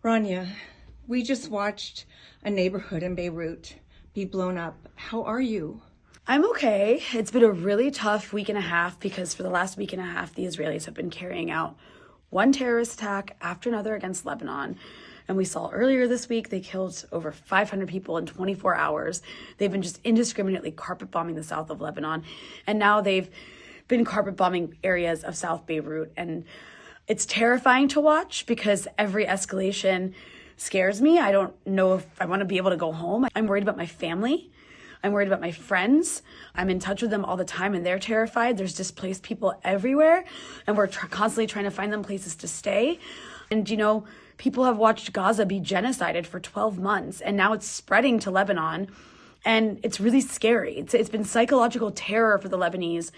Rania, we just watched a neighborhood in Beirut be blown up. How are you? I'm okay. It's been a really tough week and a half because for the last week and a half, the Israelis have been carrying out one terrorist attack after another against Lebanon. And we saw earlier this week, they killed over 500 people in 24 hours. They've been just indiscriminately carpet bombing the south of Lebanon. And now they've been carpet bombing areas of South Beirut. And it's terrifying to watch because every escalation scares me. I don't know if I want to be able to go home. I'm worried about my family. I'm worried about my friends. I'm in touch with them all the time and they're terrified. There's displaced people everywhere and we're constantly trying to find them places to stay. And, people have watched Gaza be genocided for 12 months and now it's spreading to Lebanon. And it's really scary. It's been psychological terror for the Lebanese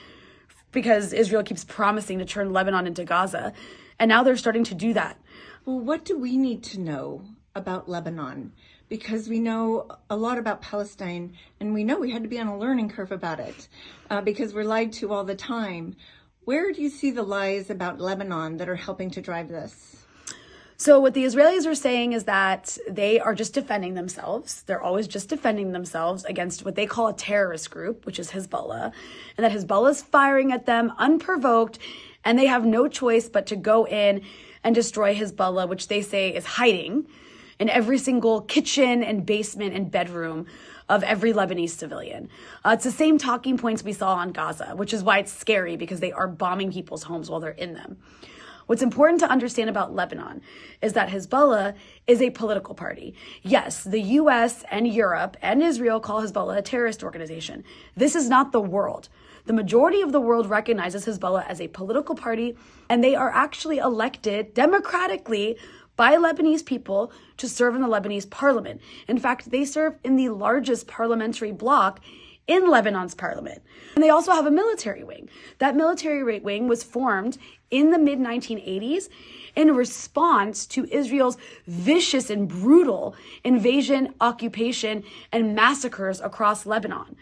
because Israel keeps promising to turn Lebanon into Gaza. And now they're starting to do that. Well, what do we need to know about Lebanon? Because we know a lot about Palestine and we know we had to be on a learning curve about it because we're lied to all the time. Where do you see the lies about Lebanon that are helping to drive this? So what the Israelis are saying is that they are just defending themselves. They're always just defending themselves against what they call a terrorist group, which is Hezbollah, and that Hezbollah is firing at them unprovoked, and they have no choice but to go in and destroy Hezbollah, which they say is hiding in every single kitchen and basement and bedroom of every Lebanese civilian. It's the same talking points we saw on Gaza, which is why it's scary because they are bombing people's homes while they're in them. What's important to understand about Lebanon is that Hezbollah is a political party. Yes, the US and Europe and Israel call Hezbollah a terrorist organization. This is not the world. The majority of the world recognizes Hezbollah as a political party, and they are actually elected democratically by Lebanese people to serve in the Lebanese parliament. In fact, they serve in the largest parliamentary bloc in Lebanon's parliament. And they also have a military wing. That military wing was formed in the mid-1980s in response to Israel's vicious and brutal invasion, occupation, and massacres across Lebanon.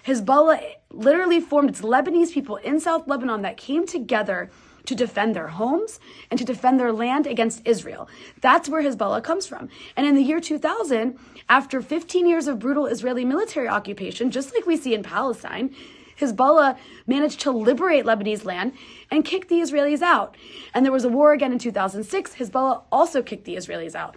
Hezbollah literally formed its Lebanese people in South Lebanon that came together to defend their homes and to defend their land against Israel. That's where Hezbollah comes from. And in the year 2000, after 15 years of brutal Israeli military occupation, just like we see in Palestine, Hezbollah managed to liberate Lebanese land and kick the Israelis out. And there was a war again in 2006. Hezbollah also kicked the Israelis out.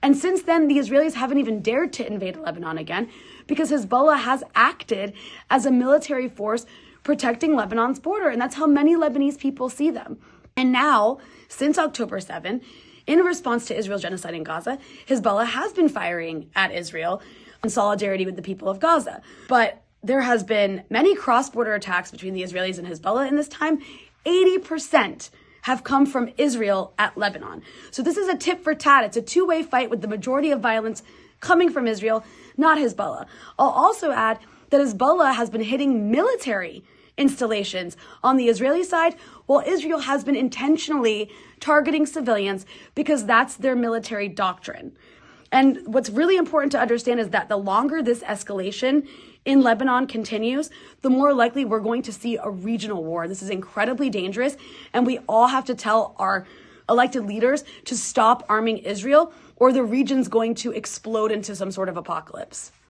And since then, the Israelis haven't even dared to invade Lebanon again because Hezbollah has acted as a military force protecting Lebanon's border. And that's how many Lebanese people see them. And now, since October 7, in response to Israel's genocide in Gaza, Hezbollah has been firing at Israel in solidarity with the people of Gaza. But there has been many cross-border attacks between the Israelis and Hezbollah in this time. 80% have come from Israel at Lebanon. So this is a tit for tat. It's a two-way fight with the majority of violence coming from Israel, not Hezbollah. I'll also add that Hezbollah has been hitting military installations on the Israeli side, while Israel has been intentionally targeting civilians because that's their military doctrine. And what's really important to understand is that the longer this escalation in Lebanon continues, the more likely we're going to see a regional war. This is incredibly dangerous, and we all have to tell our elected leaders to stop arming Israel, or the region's going to explode into some sort of apocalypse.